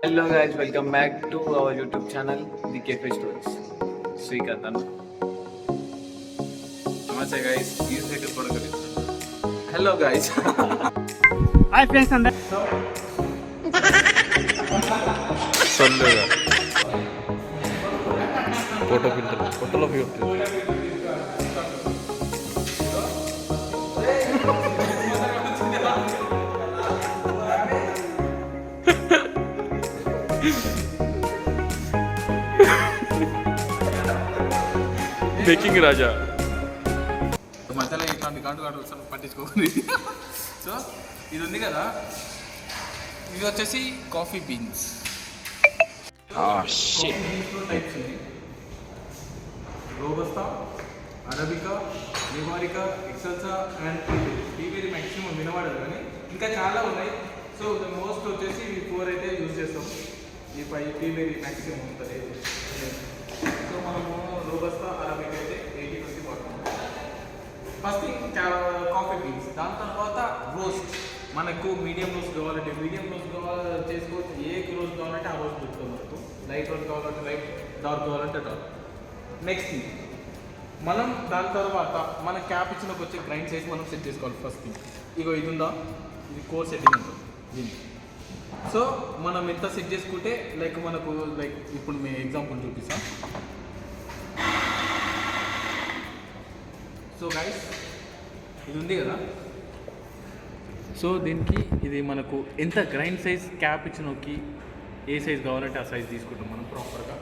Hello guys, welcome back to our YouTube channel, The Cafe Stories. Srikanth Anna. Namaste guys, you say to Kodakali. Hello guys. Hi friends and సొల్లుగా photo filter ఫోటోలో filter making రాజా మధ్యలో ఇట్లాంటి కాటు పట్టించుకోవాలి. So ఇది ఉంది కదా, ఇది వచ్చేసి కాఫీ బీన్స్. టైప్స్ ఉంది: రోబస్తా, అరబికా, నివారికా, ఎక్సెల్సా అండ్ టీవీ మ్యాక్సిమం వినవాడదు, కానీ ఇంకా చాలా ఉన్నాయి. సో ద మోస్ట్ వచ్చేసి ఈ 4 అయితే యూజ్ చేస్తాం. ఈ 5 టీవీ మ్యాక్సిమం ఉంటుంది. సో మనము రోబస్తా, అరబికా అయితే 80-20 వాడతాం. ఫస్ట్ థింగ్ కాఫీ బీన్స్, దాని తర్వాత రోస్ట్. మనకు మీడియం రోస్ట్ కావాలంటే మీడియం రోస్ట్ చేసుకోవచ్చు, ఏ రోస్ట్ కావాలంటే ఆ రోస్ట్ పెట్టుకోవచ్చు. లైట్ రోస్ట్ కావాలంటే లైట్, డార్క్ కావాలంటే డార్క్. నెక్స్ట్ థింగ్, మనం దాని తర్వాత మన క్యాపుచినోకి వచ్చే గ్రైండ్ సైజ్ మనం సెట్ చేసుకోవాలి. ఫస్ట్ థింగ్, ఇగో ఇది ఉందా, ఇది కోర్ సెట్టింగ్ ఉంటుంది దీనికి. సో మనం ఎంత సెట్ చేసుకుంటే మనకు ఇప్పుడు మీ ఎగ్జాంపుల్ చూపిస్తాం. సో గైస్, ఇది ఉంది కదా, సో దీనికి ఇది మనకు ఎంత గ్రైండ్ సైజ్ క్యాపుచినోకి ఏ సైజ్ కావాలంటే ఆ సైజ్ తీసుకుంటాం మనం ప్రాపర్గా.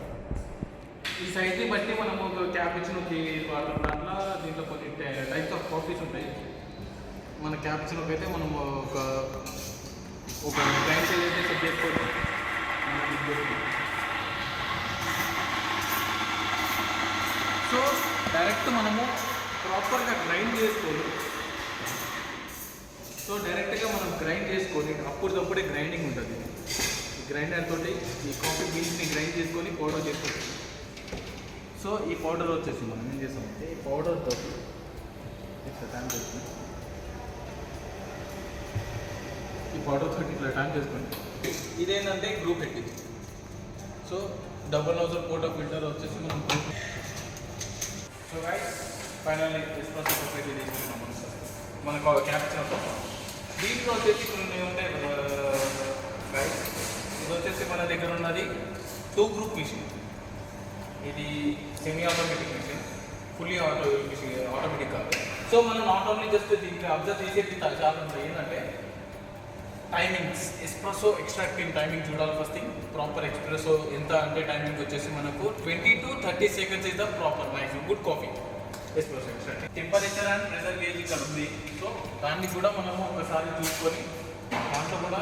ఈ సైజ్ని బట్టి మనము క్యాపుచినోకి దాంట్లో దీంట్లో కొన్ని టైప్స్ ఆఫ్ కాఫీస్ ఉంటాయి. మన క్యాపుచినోకి అయితే మనం ఒక గ్రైండ్ సైజ్ అయితే సెట్ చేసుకోవచ్చు. సో డైరెక్ట్ మనము ప్రాపర్గా గ్రైండ్ చేసుకోవాలి. సో డైరెక్ట్గా మనం గ్రైండ్ చేసుకొని అప్పటికప్పుడే గ్రైండింగ్ ఉంటుంది. ఈ గ్రైండర్ తోటి ఈ కాఫీ బీన్స్ని గ్రైండ్ చేసుకొని పౌడర్ చేసుకోవచ్చు. సో ఈ పౌడర్ వచ్చేసి మనం ఏం చేస్తామంటే ఈ పౌడర్ తోటి ఇట్లా టైం చేసుకొని ఇట్లా టైం చేసుకొని ఇదేంటంటే గ్రూప్ పెట్టింది. So double nozzle photo filter వచ్చేసి మనం so guys finally espresso coffee తీసుకున్నాం మనకు క్యాప్చినో. దీంట్లో వచ్చేసి ఇప్పుడు ఉండే గైస్, ఇది వచ్చేసి మన దగ్గర ఉన్నది 2 గ్రూప్ మిషన్. ఇది semi automatic machine, fully automatic కాదు. సో మనం నాట్ ఓన్లీ జస్ట్ దీంట్లో అబ్జర్వ్ చేసేది చాలా ఉంటాయి. ఏంటంటే టైమింగ్స్, ఎస్ప్రెసో ఎక్స్ట్రాక్టింగ్ టైమింగ్ చూడాలి. ఫస్ట్ థింగ్, ప్రాపర్ ఎక్స్ప్రెసో ఎంత అంటే టైమింగ్ వచ్చేసి మనకు 20 to 30 seconds is the proper maximum good coffee espresso extracting. Temperature and pressure gauge ఇక్కడ ఉంది. సో దాన్ని కూడా మనము ఒకసారి చూసుకొని దాంట్లో కూడా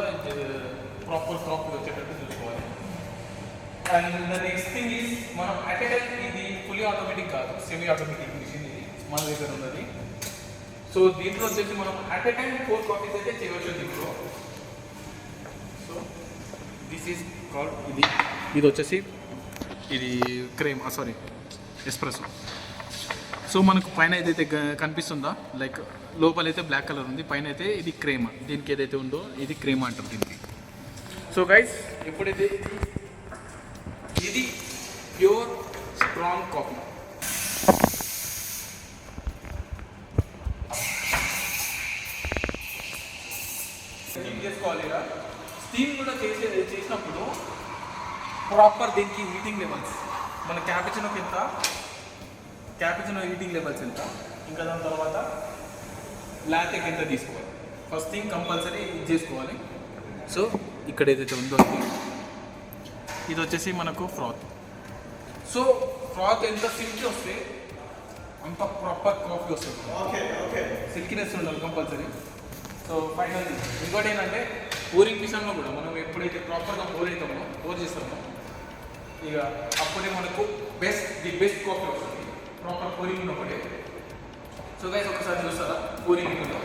ప్రాపర్ కాఫీ వచ్చేటట్టు చూసుకోవాలి. And the next thing is మనం అట్ ఎ టైం, ఇది ఫుల్లీ ఆటోమేటిక్ కాదు, సెమీ ఆటోమేటిక్ మిషన్ ఇది మన దగ్గర ఉన్నది. సో దీంట్లో వచ్చేసి మనం అట్ ఎ టైం 4 కాఫీస్ అయితే చేయవచ్చు దీంట్లో. సో దిస్ ఈజ్ కాల్డ్ ఇది వచ్చేసి ఇది క్రీమ్ ఎస్ప్రెసో. సో మనకు పైన ఏదైతే కనిపిస్తుందో లోపలైతే బ్లాక్ కలర్ ఉంది, పైన అయితే ఇది క్రీమ్. దీనికి ఏదైతే ఉందో ఇది క్రీమ్ అంటారు దీనికి. సో గైస్, ఎప్పుడైతే ఇది ప్యూర్ స్ట్రాంగ్ కాఫీ. స్టీమ్ చేసుకోవాలి. స్టీమ్ కూడా చేసినప్పుడు ప్రాపర్ దీనికి హీటింగ్ లెవెల్స్, మన క్యాపుచినోకి ఎంత, క్యాపుచినో హీటింగ్ లెవెల్స్ ఎంత, ఇంకా దాని తర్వాత లాటెకి ఎంత తీసుకోవాలి. ఫస్ట్ థింగ్ కంపల్సరీ ఇది చేసుకోవాలి. సో ఇక్కడ ఏదైతే ఉందో ఇది వచ్చేసి మనకు ఫ్రాత్. సో ఫ్రాత్ ఎంత సిల్కీ వస్తే అంత ప్రాపర్ కాఫీ వస్తుంది. సిల్కినెస్ ఉండాలి కంపల్సరీ. సో ఫైనల్ ఇంకోటి ఏంటంటే పోరింగ్ విషయంలో కూడా మనం ఎప్పుడైతే ప్రాపర్గా పోర్ చేస్తామో ఇక అప్పుడే మనకు ది బెస్ట్ కాఫీ వస్తుంది, ప్రాపర్ పోరింగ్ ఉన్నప్పుడే. సో గైస్, ఒకసారి చూస్తారా పోరింగ్ ఉందో.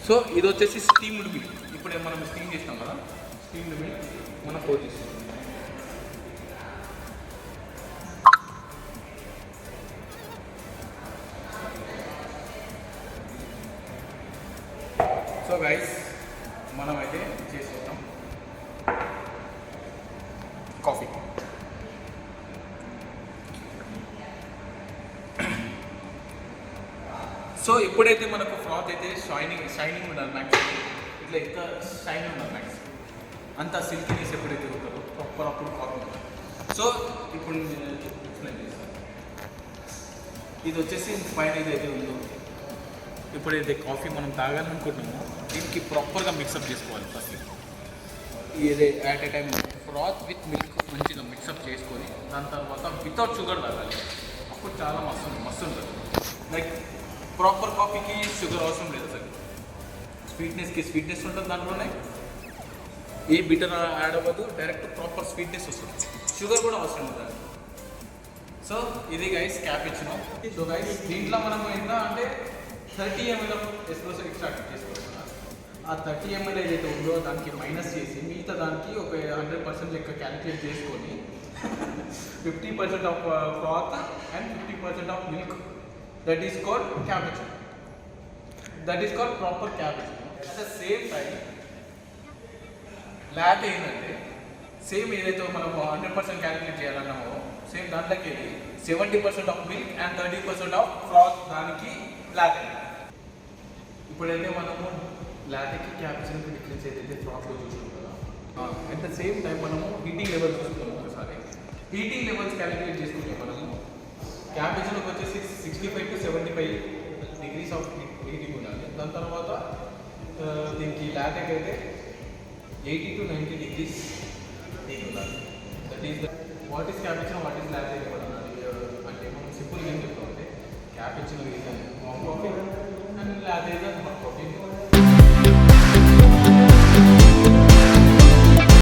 సో ఇది వచ్చేసి స్టీమ్డ్ మిల్క్. ఇప్పుడే మనం స్టీమ్ చేస్తాం కదా, స్టీమ్డ్ మిల్క్ మనం పోర్ చేస్తాం. సో గైస్, మనమైతే చేసేస్తాం కాఫీ. సో ఎప్పుడైతే మనకు ఫ్రాత్ అయితే షైనింగ్ ఉండాలి మ్యాక్స్, ఇట్లా ఎంత షైన్ ఉండాలి మ్యాక్స్, అంత సిల్కీనెస్ ఎప్పుడైతే ఉంటుందో ప్రాపర్ అప్పుడు కాఫీ ఉంటుంది. సో ఇప్పుడు నేను ఎక్స్ప్లెయిన్ చేస్తాను. ఇది వచ్చేసి పైన ఏదైతే ఉందో, ఎప్పుడైతే కాఫీ మనం తాగాలనుకుంటున్నామో దీనికి ప్రాపర్గా మిక్సప్ చేసుకోవాలి. ఫస్ట్ ఇది at A time froth with milk మంచిగా మిక్సప్ చేసుకొని దాని తర్వాత వితౌట్ షుగర్ తాగాలి. అప్పుడు చాలా మస్తు ఉంటుంది. లైక్ ప్రాపర్ కాఫీకి షుగర్ అవసరం లేదు అసలు, స్వీట్నెస్కి స్వీట్నెస్ ఉంటుంది దాంట్లోనే, ఏ బిటర్ యాడ్ అవ్వదు, డైరెక్ట్ ప్రాపర్ స్వీట్నెస్ వస్తుంది, షుగర్ కూడా అవసరం ఉంటుంది. సో ఇది గైస్ క్యాపుచినో. సో గైస్ దీంట్లో మనం ఎంత అంటే 30 ml ఎస్ప్రెసో ఎక్స్ట్రాక్ట్ చేసుకోవాలి. ఆ 30 ml ఏదైతే ఉందో దానికి మైనస్ చేసి మిగతా దానికి ఒక 100% లెక్క క్యాలిక్యులేట్ చేసుకొని 50% of froth and 50% of milk, that is called cappuccino. That is called proper cappuccino. At the same time latte ఏంటంటే సేమ్ ఏదైతే మనం 100% క్యాలిక్యులేట్ చేయాలన్నామో సేమ్ దాంట్లోకి వెళ్ళి 70% of milk and 30% of froth దానికి లాటే. ఇప్పుడైతే మనము లాటేకి క్యాపుచినోకి డిఫరెన్స్ ఏదైతే ఫ్రాత్లో చూసుకుంటాం కదా, అట్ ద సేమ్ టైం మనము హీటింగ్ లెవెల్స్ చూసుకుంటాము. ఒకసారి హీటింగ్ లెవెల్స్ క్యాలిక్యులేట్ చేసుకుంటే మనము క్యాపుచినోకి వచ్చేసి 65 to 75 degrees ఆఫ్ హీటింగ్ ఉండాలి. దాని తర్వాత దీనికి లాటేకి అయితే 80 to 90 degrees హీట్ ఉండాలి. That is what is cappuccino, what is latte అంటే మనం సింపుల్గా ఏం చెప్తామంటే cappuccino is warm coffee and latte is